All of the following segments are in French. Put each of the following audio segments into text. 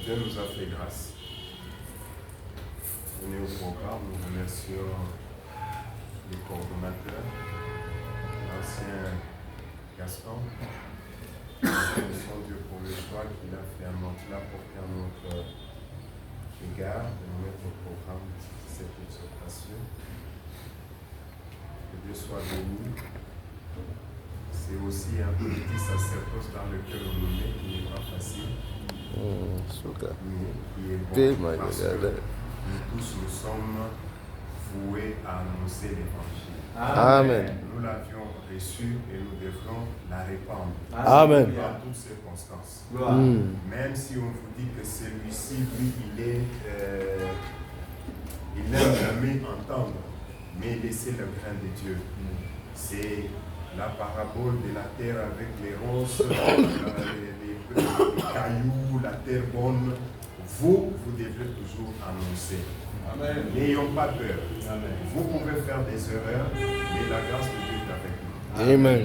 Dieu nous a fait grâce. On est au programme, nous remercions les coordonnateurs, l'ancien Gaston. Nous remercions Dieu pour le choix qu'il a fait porté à notre égard de nous mettre au programme de cette exhortation. Que Dieu soit béni. C'est aussi un petit sacerdoce dans lequel on nous met qui n'est pas facile. Mais qui est bon parce que nous tous nous sommes voués à annoncer l'évangile. Amen. Nous l'avions reçu et nous devrons la répandre. Amen. Dans toutes circonstances. Même si on vous dit que celui-ci, lui, il n'aime jamais entendre, mais laissez le grain de Dieu. C'est la parabole de la terre avec les ronces, les cailloux, la terre bonne. Vous devez toujours annoncer. N'ayons pas peur. Amen. Vous pouvez faire des erreurs, mais la grâce de Dieu est avec nous. Amen.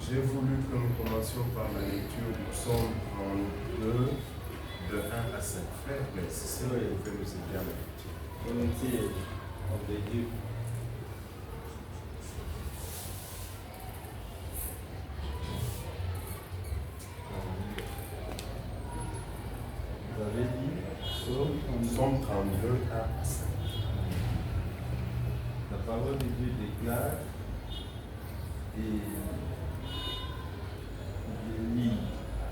J'ai voulu que nous commencions par la lecture du psaume 32, de 1 à 5. Frère, si vous pouvez nous aider à la lecture. Volontiers, homme de Dieu. Vous avez dit Psaume 32, 1 à 5. La parole de Dieu déclare, et je lis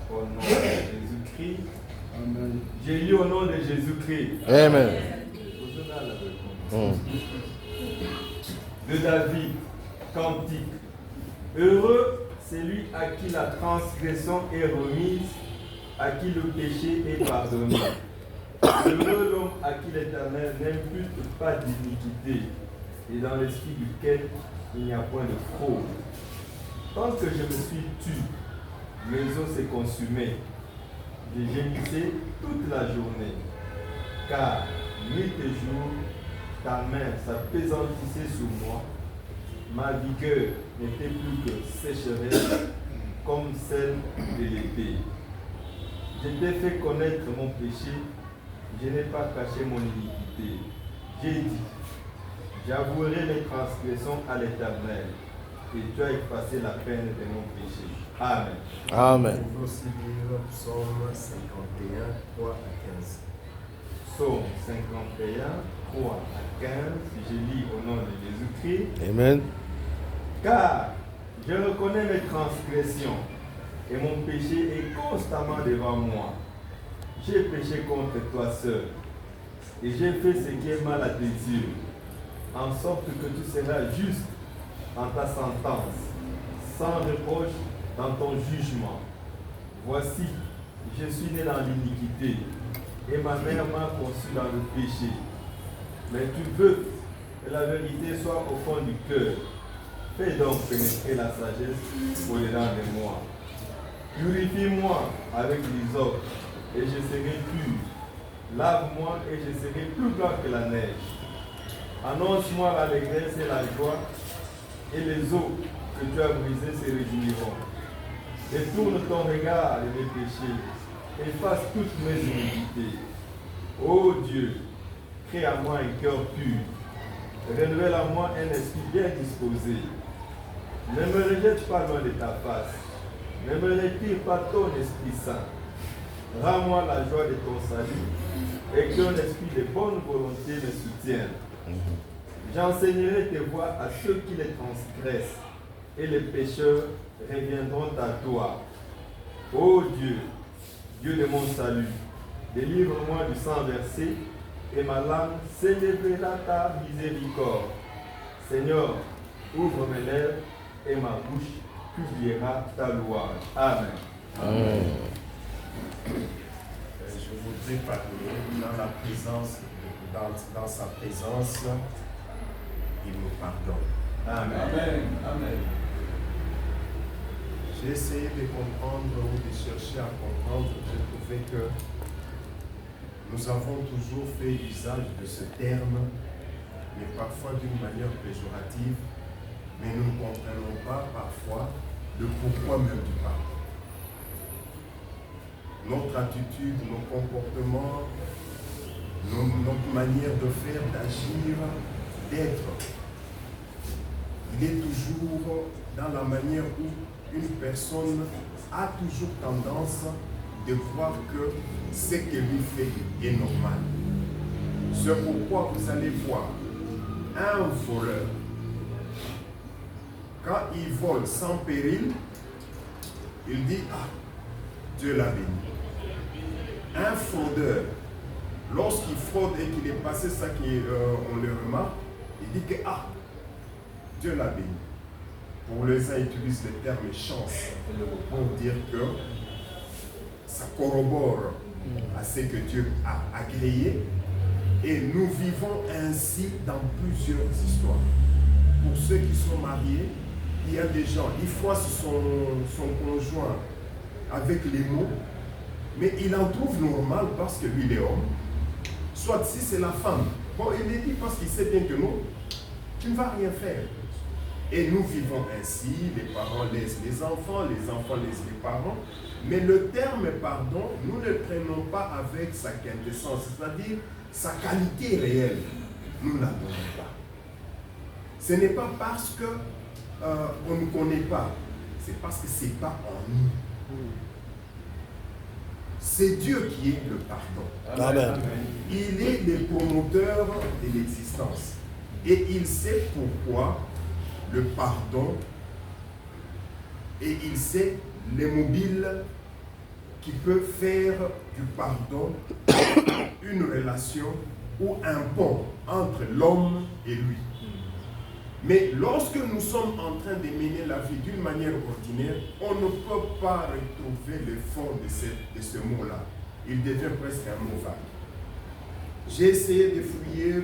au nom de Jésus-Christ. Amen. Je lis au nom de Jésus-Christ. Amen. De David, cantique. Heureux celui à qui la transgression est remise, à qui le péché est pardonné. Heureux l'homme à qui l'Éternel n'impute pas d'iniquité, et dans l'esprit duquel il n'y a point de fraude. Tant que je me suis tu, mes os s'est consumé. Je gémissais toute la journée, car nuit et jour, ta main s'appesantissait sur moi. Ma vigueur n'était plus que sécheresse, comme celle de l'été. Je t'ai fait connaître mon péché, je n'ai pas caché mon iniquité. J'ai dit, j'avouerai mes transgressions à l'Éternel, et tu as effacé la peine de mon péché. Amen. Amen. On peut aussi lire Psaume 51, 3 à 15. Psaume 51, 3 à 15, je lis au nom de Jésus-Christ. Amen. Car je reconnais mes transgressions, et mon péché est constamment devant moi. J'ai péché contre toi seul, et j'ai fait ce qui est mal à tes yeux, en sorte que tu seras juste en ta sentence, sans reproche dans ton jugement. Voici, je suis né dans l'iniquité, et ma mère m'a conçu dans le péché. Mais tu veux que la vérité soit au fond du cœur. Fais donc pénétrer la sagesse au-dedans de moi. Purifie-moi avec l'hysope, et je serai pur. Lave-moi, et je serai plus blanc que la neige. Annonce-moi l'allégresse et la joie, et les eaux que tu as brisées se réjouiront. Détourne ton regard de mes péchés, efface toutes mes iniquités. Ô Dieu, crée à moi un cœur pur, renouvelle à moi un esprit bien disposé. Ne me rejette pas loin de ta face, ne me retire pas ton Esprit Saint. Rends-moi la joie de ton salut, et qu'un esprit de bonne volonté me soutienne. J'enseignerai tes voies à ceux qui les transgressent, et les pécheurs reviendront à toi. Ô Dieu, Dieu de mon salut, délivre-moi du sang versé, et ma langue célébrera ta miséricorde. Seigneur, ouvre mes lèvres, et ma bouche publiera ta louange. Amen. Amen. Je voudrais parler dans la présence, dans sa présence, il nous pardonne. Amen. Amen. Amen. J'ai essayé de comprendre ou de chercher à comprendre. J'ai trouvé que nous avons toujours fait usage de ce terme, mais parfois d'une manière péjorative, mais nous ne comprenons pas parfois le pourquoi même du pardon. notre attitude, nos comportements, notre manière de faire, d'agir, d'être. Il est toujours dans la manière où une personne a toujours tendance de croire que ce qu'elle lui fait est normal. C'est pourquoi vous allez voir un voleur, quand il vole sans péril, il dit « Ah, Dieu l'a béni ». Un fraudeur, lorsqu'il fraude et qu'il est passé ça qu'on le remarque, il dit que « Ah, Dieu l'a béni ». Pour les uns, ils utilisent le terme chance pour dire que ça corrobore à ce que Dieu a agréé. Et nous vivons ainsi dans plusieurs histoires. Pour ceux qui sont mariés, il y a des gens, ils froissent son conjoint avec les mots, mais il en trouve normal parce que lui, il est homme. Soit si c'est la femme, bon, il est dit parce qu'il sait bien que non, tu ne vas rien faire. Et nous vivons ainsi, les parents laissent les enfants laissent les parents. Mais le terme pardon, nous ne le prenons pas avec sa quintessence, c'est-à-dire sa qualité réelle. Nous ne la donnons pas. Ce n'est pas parce qu'on ne connaît pas, c'est parce que ce n'est pas en nous. C'est Dieu qui est le pardon. Amen. Il est le promoteur de l'existence. Et il sait pourquoi le pardon, et il sait les mobiles qui peuvent faire du pardon une relation ou un pont entre l'homme et lui. Mais lorsque nous sommes en train de mener la vie d'une manière ordinaire, on ne peut pas retrouver le fond de ce mot-là. Il devient presque un mot vague. J'ai essayé de fouiller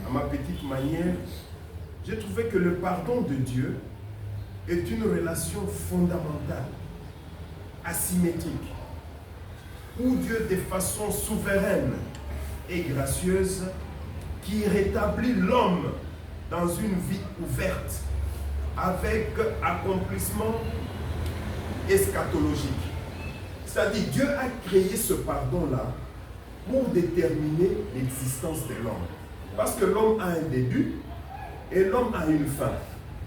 à ma petite manière. J'ai trouvé que le pardon de Dieu est une relation fondamentale, asymétrique, où Dieu, de façon souveraine et gracieuse, qui rétablit l'homme dans une vie ouverte, avec accomplissement eschatologique. C'est-à-dire, Dieu a créé ce pardon-là pour déterminer l'existence de l'homme. Parce que l'homme a un début et l'homme a une fin.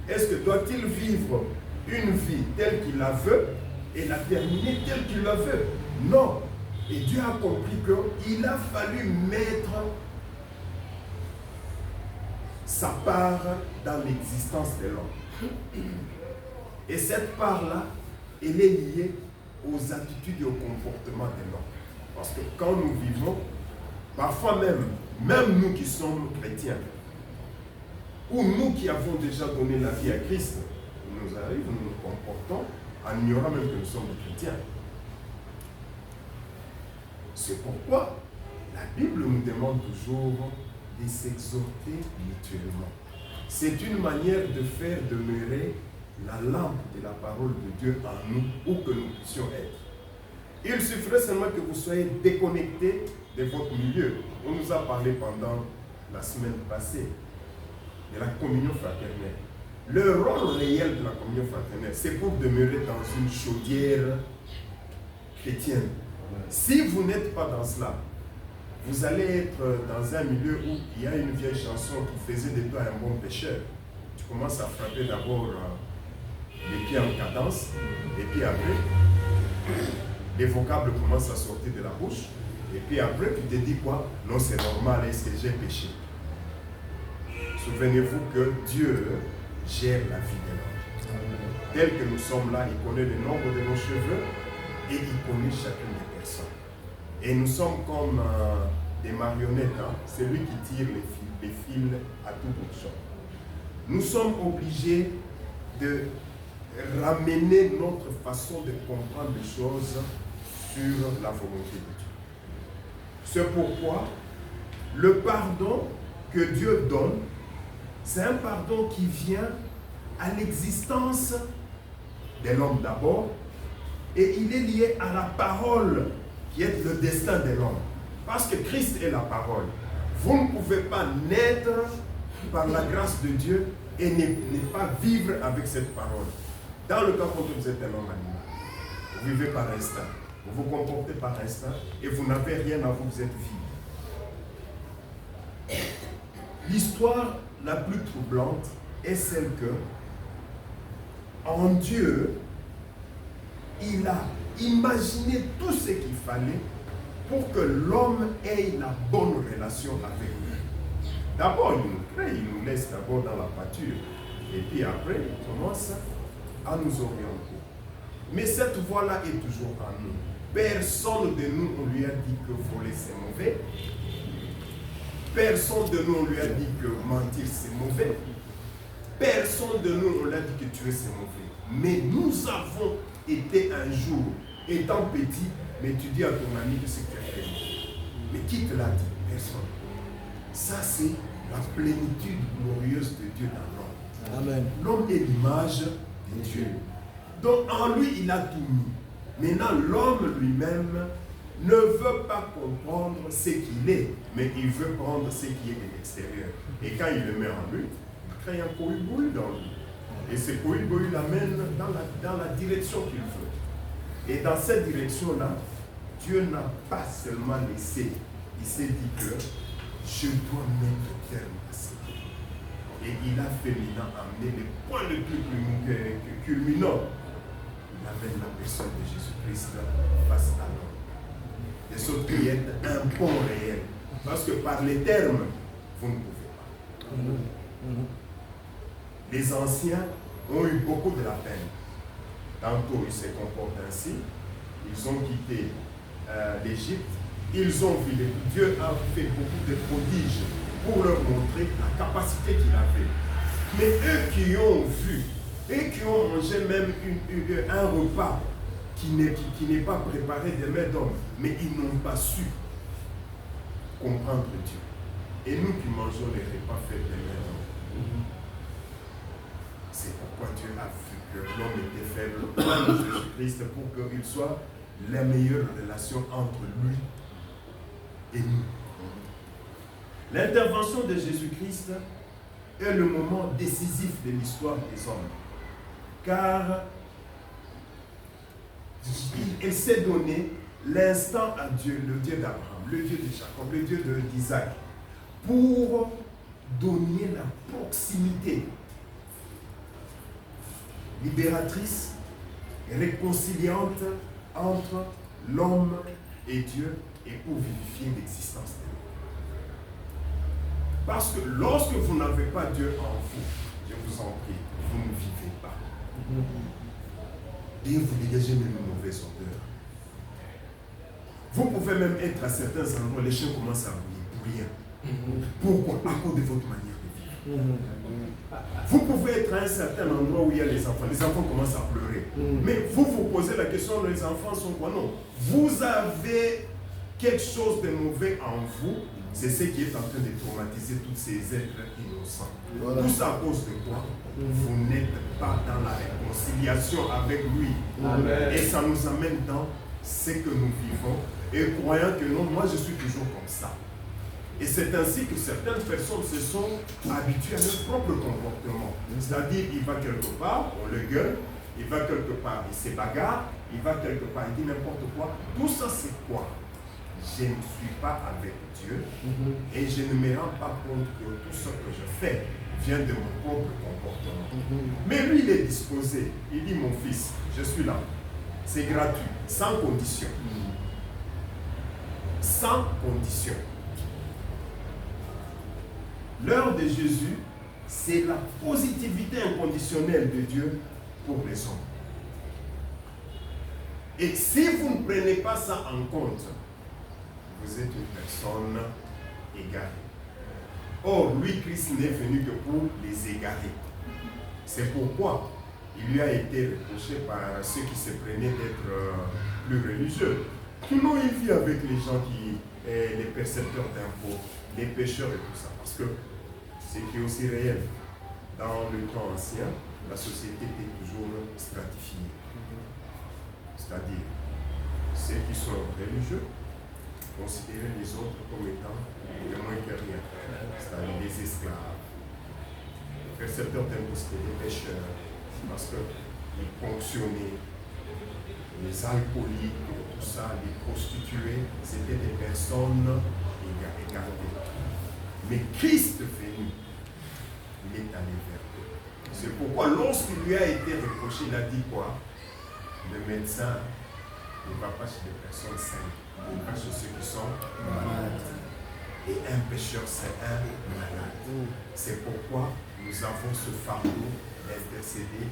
Est-ce que doit-il vivre une vie telle qu'il la veut et la terminer telle qu'il la veut? Non. Et Dieu a compris qu'il a fallu mettre sa part dans l'existence de l'homme. Et cette part-là, elle est liée aux attitudes et au comportement de l'homme. Parce que quand nous vivons, parfois même nous qui sommes chrétiens, ou nous qui avons déjà donné la vie à Christ, il nous arrive, nous nous comportons en ignorant même que nous sommes des chrétiens. C'est pourquoi la Bible nous demande toujours de s'exhorter mutuellement. C'est une manière de faire demeurer la lampe de la parole de Dieu en nous, où que nous puissions être. Il suffirait seulement que vous soyez déconnectés de votre milieu. On nous a parlé pendant la semaine passée de la communion fraternelle. Le rôle réel de la communion fraternelle, c'est pour demeurer dans une chaudière chrétienne. Si vous n'êtes pas dans cela, vous allez être dans un milieu où il y a une vieille chanson qui faisait de toi un bon pécheur. Tu commences à frapper d'abord les pieds en cadence, et puis après, les vocables commencent à sortir de la bouche, et puis après, tu te dis quoi? Non, c'est normal, est-ce que j'ai péché? Souvenez-vous que Dieu gère la vie de l'homme. Tel que nous sommes là, il connaît le nombre de nos cheveux et il connaît chacune des personnes. Et nous sommes comme des marionnettes. C'est lui qui tire les fils à tout bout de champ. Nous sommes obligés de ramener notre façon de comprendre les choses sur la volonté de Dieu. C'est pourquoi le pardon que Dieu donne, c'est un pardon qui vient à l'existence de l'homme d'abord, et il est lié à la parole qui est le destin de l'homme. Parce que Christ est la parole. Vous ne pouvez pas naître par la grâce de Dieu et ne pas vivre avec cette parole. Dans le cas où vous êtes un homme animal, vous vivez par instinct. Vous vous comportez par instinct et vous n'avez rien à vous êtes vide. L'histoire la plus troublante est celle que, en Dieu, il a imaginé tout ce qu'il fallait pour que l'homme ait la bonne relation avec lui. D'abord, il nous crée, il nous laisse d'abord dans la pâture. Et puis après, il commence à nous orienter. Mais cette voie-là est toujours en nous. Personne de nous, on lui a dit que voler c'est mauvais. Personne de nous, on lui a dit que mentir c'est mauvais. Personne de nous, on lui a dit que tuer c'est mauvais. Mais nous avons été un jour, étant petit, mais tu dis à ton ami que c'est que tu as fait. Mais qui te l'a dit? Personne. Ça, c'est la plénitude glorieuse de Dieu dans l'homme. Amen. L'homme est l'image de Dieu. Donc en lui, il a tout mis. Maintenant, l'homme lui-même ne veut pas comprendre ce qu'il est, mais il veut prendre ce qui est de l'extérieur. Et quand il le met en lui, il crée un coïboui dans lui. Et ce coïboui l'amène dans la direction qu'il veut. Et dans cette direction-là, Dieu n'a pas seulement laissé, il s'est dit que je dois mettre terme à ça. Et il a fait maintenant amener le point le plus culminant. Il amène la personne de Jésus-Christ face à l'homme. De sorte qu'il y ait un pont réel. Parce que par les termes, vous ne pouvez pas. Les anciens ont eu beaucoup de la peine. Tantôt ils se comportent ainsi. Ils ont quitté l'Égypte. Ils ont vu, Dieu a fait beaucoup de prodiges pour leur montrer la capacité qu'il avait. Mais eux qui ont vu, et qui ont mangé même un repas qui n'est pas préparé des mains d'hommes, mais ils n'ont pas su comprendre Dieu. Et nous qui mangeons les repas faits des mains d'hommes, c'est pourquoi Dieu a vu que l'homme était faible dans Jésus-Christ pour qu'il soit la meilleure relation entre lui et nous. L'intervention de Jésus-Christ est le moment décisif de l'histoire des hommes. Car il s'est donné l'instant à Dieu, le Dieu d'Abraham, le Dieu de Jacob, le Dieu d'Isaac, pour donner la proximité libératrice et réconciliante entre l'homme et Dieu et pour vivifier l'existence de l'homme. Parce que lorsque vous n'avez pas Dieu en vous, je vous en prie, vous ne vivez pas. Et vous dégagez même une mauvaise odeur. Vous pouvez même être à certains endroits, les chiens commencent à bouillir pour rien. Pourquoi? À cause de votre manière de vivre. Vous pouvez être à un certain endroit où il y a les enfants commencent à pleurer. Mais vous vous posez la question, les enfants sont quoi? Non. Vous avez quelque chose de mauvais en vous, c'est ce qui est en train de traumatiser tous ces êtres innocents. Voilà. Tout ça à cause de quoi? Vous n'êtes pas dans la réconciliation avec lui. Amen. Et ça nous amène dans ce que nous vivons et croyant que non, moi je suis toujours comme ça. Et c'est ainsi que certaines personnes se sont habituées à leur propre comportement. C'est-à-dire, il va quelque part, on le gueule, il va quelque part, il se bagarre, il va quelque part, il dit n'importe quoi. Tout ça, c'est quoi? Je ne suis pas avec Dieu et je ne me rends pas compte que tout ce que je fais vient de mon propre comportement. Mais lui, il est disposé. Il dit, mon fils, je suis là. C'est gratuit, sans condition. Sans condition. L'heure de Jésus, c'est la positivité inconditionnelle de Dieu pour les hommes. Et si vous ne prenez pas ça en compte, vous êtes une personne égarée. Or, lui, Christ n'est venu que pour les égarer. C'est pourquoi il lui a été reproché par ceux qui se prenaient d'être plus religieux. Sinon, il vit avec les gens les percepteurs d'impôts, les pécheurs et tout ça. Parce que ce qui est aussi réel, dans le temps ancien, la société était toujours stratifiée. C'est-à-dire, ceux qui sont religieux considéraient les autres comme étant de moins que rien. C'est-à-dire des esclaves. Les percepteurs d'impôts, c'était des pécheurs, parce qu'ils ponctionnaient les alcooliques, tout ça, les prostituées, c'était des personnes écartées. Mais Christ venu, il est allé vers eux. C'est pourquoi lorsqu'il lui a été reproché, il a dit quoi? Le médecin ne va pas chez les personnes saines, il va chez ceux qui sont malades. Et un pécheur, c'est un malade. C'est pourquoi nous avons ce fardeau d'intercéder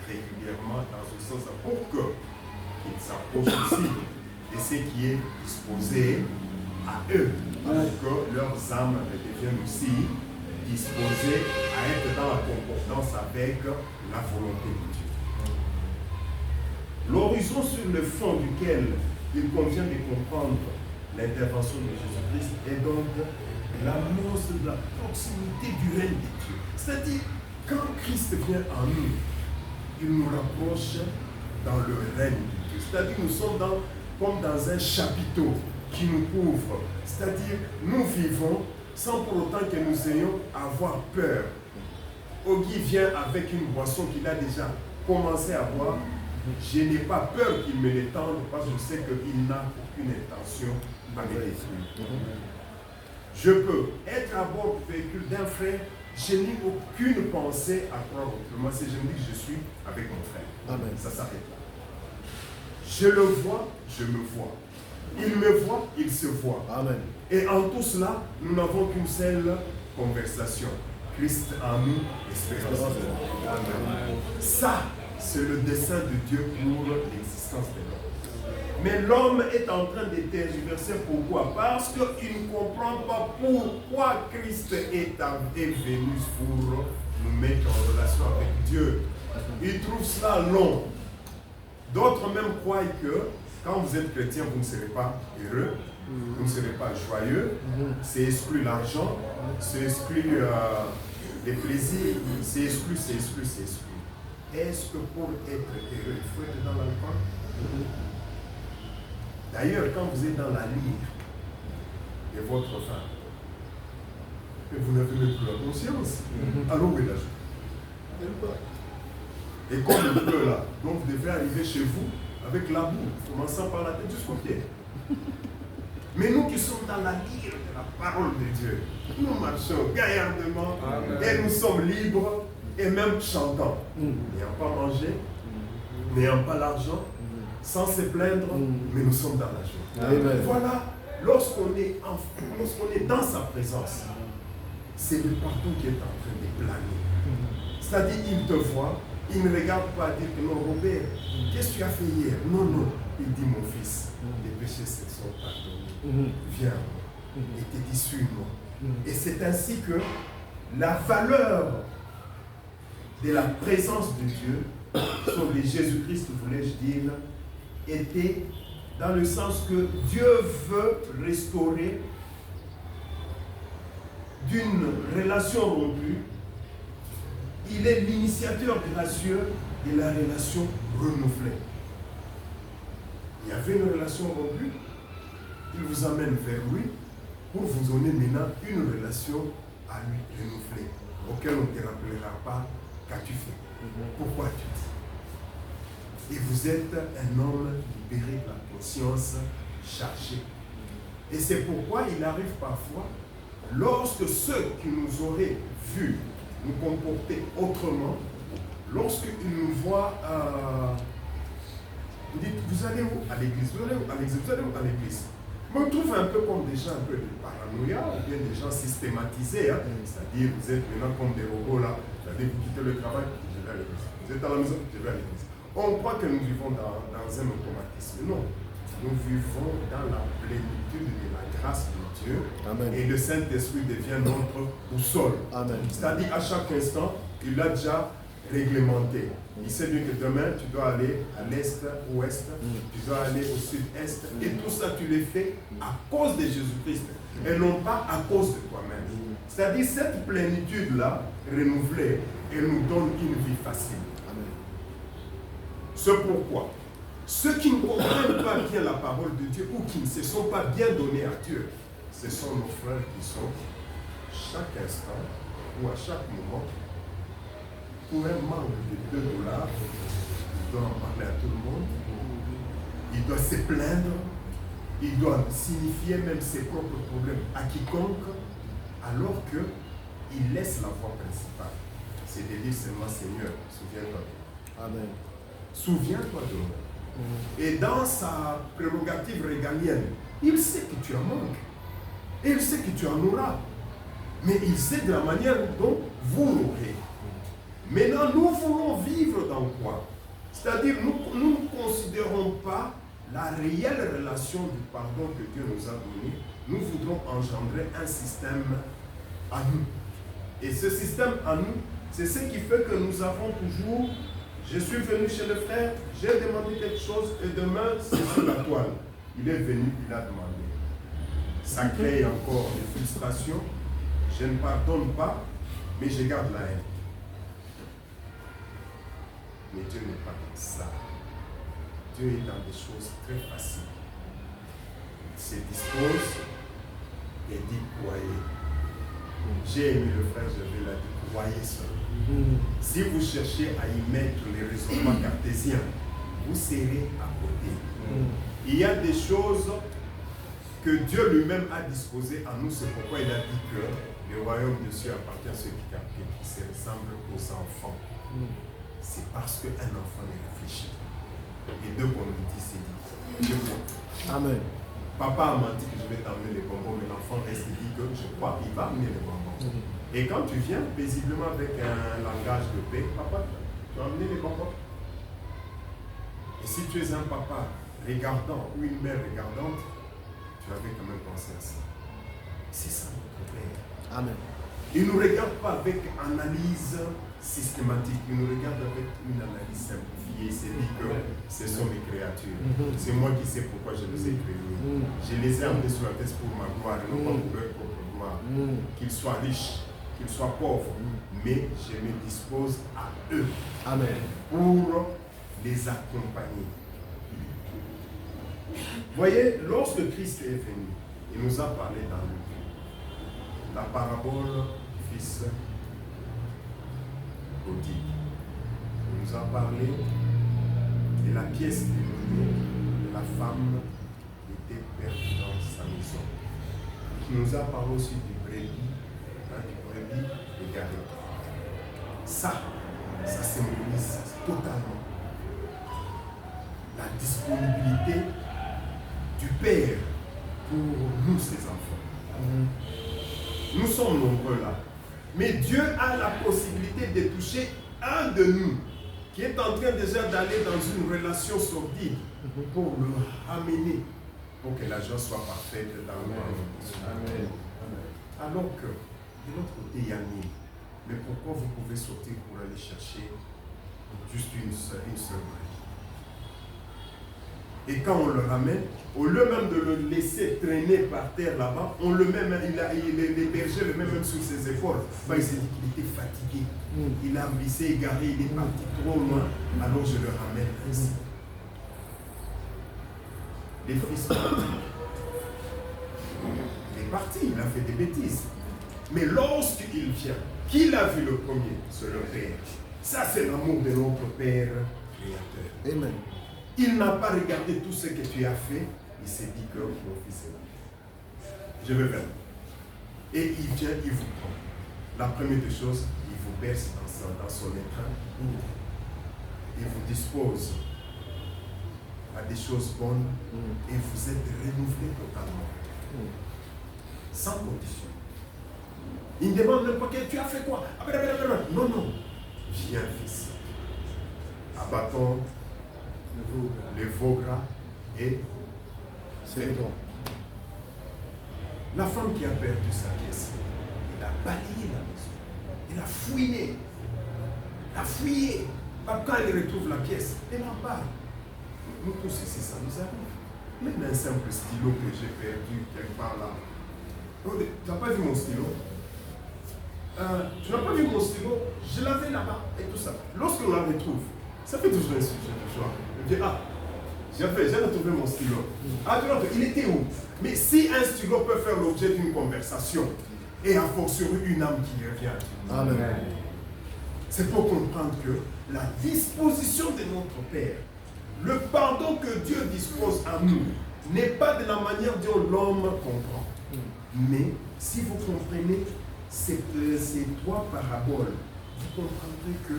régulièrement dans ce sens pour qu'ils s'approchent aussi de ce qui est disposé à eux, pour que leurs âmes deviennent aussi disposées à être dans la concordance avec la volonté de Dieu. L'horizon sur le fond duquel il convient de comprendre l'intervention de Jésus-Christ est donc l'annonce de la proximité du règne de Dieu. C'est-à-dire, quand Christ vient en nous, il nous rapproche dans le règne de Dieu. C'est-à-dire, nous sommes comme dans un chapiteau qui nous couvre. C'est-à-dire, nous vivons sans pour autant que nous ayons à avoir peur. Ogi vient avec une boisson qu'il a déjà commencé à boire. Je n'ai pas peur qu'il me l'étende parce que je sais qu'il n'a aucune intention à me détruire. Je peux être à bord du véhicule d'un frère, je n'ai aucune pensée à croire autrement. Si je me dis que je suis avec mon frère, amen. Ça s'arrête là. Je le vois, je me vois. Il me voit, il se voit. Amen. Et en tout cela, nous n'avons qu'une seule conversation. Christ en nous, espérance. Amen. Ça, c'est le dessein de Dieu pour l'existence de l'homme. Mais l'homme est en train de tergiverser. Pourquoi? Parce qu'il ne comprend pas pourquoi Christ est venu pour nous mettre en relation avec Dieu. Il trouve cela long. D'autres même croient que quand vous êtes chrétien, vous ne serez pas heureux, vous ne serez pas joyeux. C'est exclu l'argent, c'est exclu les plaisirs, c'est exclu. Est-ce que pour être heureux, il faut être dans l'alcool? D'ailleurs, quand vous êtes dans la lyre de votre femme, vous n'avez même plus la conscience. Alors où est la joie? Et comme le bleu là, donc vous devez arriver chez vous avec la boue, commençant par la tête jusqu'au pied. Mais nous qui sommes dans la lyre de la parole de Dieu, nous marchons gaillardement et nous sommes libres et même chantants. N'ayant pas mangé, n'ayant pas l'argent, sans se plaindre, mais nous sommes dans la joie. Amen. Voilà, lorsqu'on est dans sa présence, c'est le pardon qui est en train de planer. C'est-à-dire, il te voit, il ne regarde pas dire que non, Robert, qu'est-ce que tu as fait hier? Non, non. Il dit, mon fils, les péchés se sont pardonnés. Viens, et te dis, suis-moi. Et c'est ainsi que la valeur de la présence de Dieu, sur de Jésus-Christ, voulais-je dire, était dans le sens que Dieu veut restaurer d'une relation rompue. Il est l'initiateur gracieux de la relation renouvelée. Il y avait une relation rompue, il vous amène vers lui pour vous donner maintenant une relation à lui renouvelée, auquel on ne te rappellera pas qu'as-tu fait, pourquoi tu dis. Et vous êtes un homme libéré de la conscience chargée. Et c'est pourquoi il arrive parfois, lorsque ceux qui nous auraient vus nous comporter autrement, lorsqu'ils nous voient, vous dites, vous allez où? À l'église. Vous allez où? À l'église. Vous allez où? À l'église. Je me trouve un peu comme des gens un peu de paranoïa, ou bien des gens systématisés, hein? C'est-à-dire vous êtes maintenant comme des robots là, c'est-à-dire vous quittez le travail, je vais à l'église. Vous êtes à la maison, je vais à l'église. On croit que nous vivons dans un automatisme. Non. Nous vivons dans la plénitude de la grâce de Dieu. Amen. Et le Saint-Esprit devient notre boussole. C'est-à-dire à chaque instant, il a déjà réglementé. Il sait bien que demain, tu dois aller à l'est, ouest, tu dois aller au sud-est. Et tout ça, tu le fais à cause de Jésus-Christ et non pas à cause de toi-même. C'est-à-dire cette plénitude-là, renouvelée, elle nous donne une vie facile. C'est pourquoi ceux qui ne comprennent pas bien la parole de Dieu ou qui ne se sont pas bien donnés à Dieu, ce sont nos frères qui sont chaque instant ou à chaque moment, pour un manque de $2, ils doivent en parler à tout le monde, il doit se plaindre, il doit signifier même ses propres problèmes à quiconque, alors qu'il laisse la voie principale. C'est de dire seulement Seigneur, souviens-toi. Amen. Souviens-toi de moi. Et dans sa prérogative régalienne, il sait que tu en manques. Et il sait que tu en auras. Mais il sait de la manière dont vous l'aurez. Maintenant, nous voulons vivre dans quoi? C'est-à-dire, nous ne considérons pas la réelle relation du pardon que Dieu nous a donné. Nous voudrons engendrer un système à nous. Et ce système à nous, c'est ce qui fait que nous avons toujours, je suis venu chez le frère, j'ai demandé quelque chose et demain c'est sur la toile. Il est venu, il a demandé. Ça crée encore des frustrations. Je ne pardonne pas, mais je garde la haine. Mais Dieu n'est pas comme ça. Dieu est dans des choses très faciles. Il se dispose et dit croyez. J'ai aimé le frère, je vais la dire croyez seulement. Si vous cherchez à y mettre les raisonnements cartésiens, vous serez à côté. Il y a des choses que Dieu lui-même a disposées à nous. C'est pourquoi il a dit que le royaume de Dieu appartient à ceux qui se ressemblent aux enfants. C'est parce qu'un enfant est réfléchi. Et deux communautés s'est dit. Amen. Papa m'a dit que je vais t'emmener les bonbons, mais l'enfant reste dit que je crois qu'il va amener les bonbons. Et quand tu viens paisiblement avec un langage de paix, papa, tu as amené les bonbons. Et si tu es un papa regardant ou une mère regardante, tu avais quand même pensé à ça. C'est ça notre Père. Amen. Il ne nous regarde pas avec analyse systématique, il nous regarde avec une analyse simplifiée. Il s'est dit que ce sont mes créatures. C'est moi qui sais pourquoi je les ai créés. Je les ai amenés sur la terre pour ma gloire et non pas pour leur propre gloire. Qu'ils soient riches, qu'ils soient pauvres, mais je me dispose à eux. Amen. Pour les accompagner. Voyez, lorsque Christ est venu, il nous a parlé dans la parabole du fils prodigue. Il nous a parlé de la pièce démontée de la femme qui était perdue dans sa maison. Il nous a parlé aussi du brebis égaré. Ça symbolise totalement la disponibilité du Père pour nous, ses enfants. Nous sommes nombreux là. Mais Dieu a la possibilité de toucher un de nous qui est en train déjà d'aller dans une relation sordide pour le ramener, pour que la joie soit parfaite dans le monde. Amen. Alors que de l'autre côté, il y a nous. Mais pourquoi vous pouvez sortir pour aller chercher juste une seule brique? Et quand on le ramène, au lieu même de le laisser traîner par terre là-bas, on le met, les bergers le met même sur ses épaules. Bah, il s'est dit qu'il était fatigué. Il a glissé, égaré, il est parti trop loin. Alors je le ramène ici. Les fils il est parti, il a fait des bêtises. Mais lorsqu'il vient, qui l'a vu le premier? C'est le Père. Ça, c'est l'amour de notre Père créateur. Amen. Il n'a pas regardé tout ce que tu as fait. Il s'est dit que mon fils est là. Je vais vers vous. Et il vient, il vous prend. La première des choses, il vous berce dans son étreinte. Il vous dispose à des choses bonnes. Et vous êtes renouvelé totalement. Sans condition. Il ne demande même pas que tu as fait quoi. Non, non. Viens, fils. Abattons les veaux gras et c'est bon. La femme qui a perdu sa pièce, elle a balayé la maison. Elle a fouiné. Elle a fouillé. Quand elle retrouve la pièce, elle en parle. Nous tous ici, ça nous arrive. Même un simple stylo que j'ai perdu quelque part là. Tu n'as pas vu mon stylo? Tu n'as pas vu mon stylo? Je l'avais là-bas et tout ça. Lorsque on la retrouve, ça fait toujours un sujet de joie. Je dis, j'ai retrouvé mon stylo. Il était où? Mais si un stylo peut faire l'objet d'une conversation, et à fortiori une âme qui revient à Dieu. Amen. C'est pour comprendre que la disposition de notre Père Le pardon que Dieu dispose à nous n'est pas de la manière dont l'homme comprend. Mais si vous comprenez ces trois paraboles, vous comprendrez que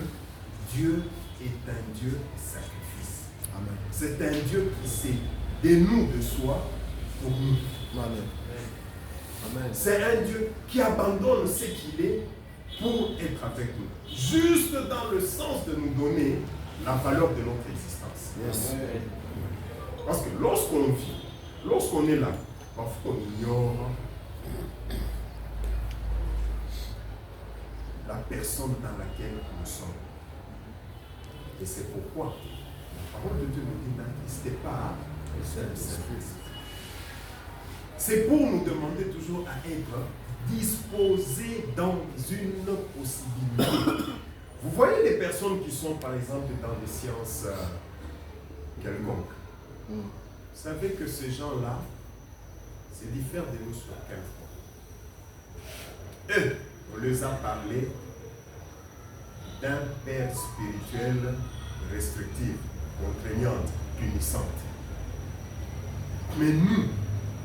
Dieu est un Dieu de sacrifice. Amen. C'est un Dieu qui se dénoue de soi pour nous. Amen. Amen. C'est un Dieu qui abandonne ce qu'il est pour être avec nous. Juste dans le sens de nous donner la valeur de notre existence. Yes. Parce que lorsqu'on vit, lorsqu'on est là, parfois on ignore la personne dans laquelle nous sommes. Et c'est pourquoi la parole de Dieu nous dit n'assistez pas au service. C'est pour nous demander toujours à être disposés dans une possibilité. Vous voyez les personnes qui sont par exemple dans les sciences quelconques. Vous savez que ces gens-là, c'est différent de nous sur quel point. Eux, on les a parlé d'un père spirituel restrictif, contraignante, punissante. Mais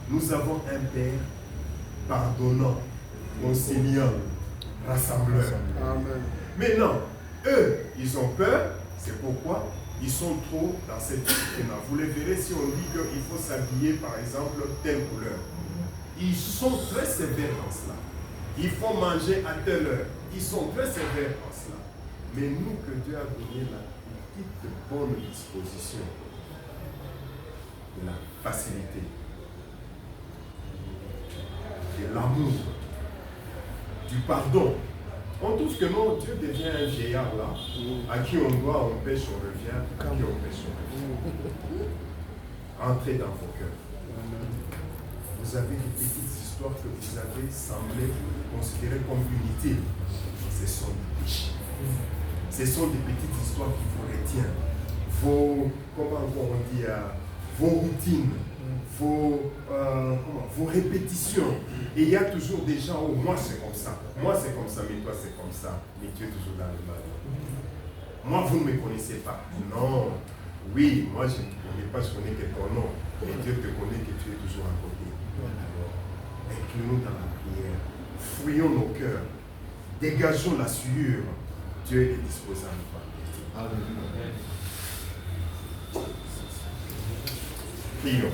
nous avons un père pardonnant, conciliant, rassembleur. Amen. Mais non, eux, ils ont peur, c'est pourquoi ils sont trop dans cette discipline-là. Vous les verrez si on dit qu'il faut s'habiller, par exemple, telle couleur. Ils sont très sévères dans cela. Il faut manger à telle heure. Ils sont très sévères dans cela. Mais nous, que Dieu a donné la petite bonne disposition, de la facilité, de l'amour, du pardon. On trouve que non, Dieu devient un vieillard là, à qui on doit, on pêche, on revient, à qui on pêche, on revient. Entrez dans vos cœurs. Vous avez des petites histoires que vous avez semblé considérer comme inutiles. Ce sont des péchés. Ce sont des petites histoires qui vous retiennent. Vos, comment on dit, vos routines, vos répétitions. Et il y a toujours des gens, oh, moi c'est comme ça, mais toi c'est comme ça, mais tu es toujours dans le mal. Moi vous ne me connaissez pas. Non, oui, moi je ne te connais pas, je connais que ton nom, mais Dieu te connaît que tu es toujours à côté. Alors, inclinons dans la prière, fouillons nos cœurs, dégageons la sueur. Dieu est disposé à nous parler. Prions.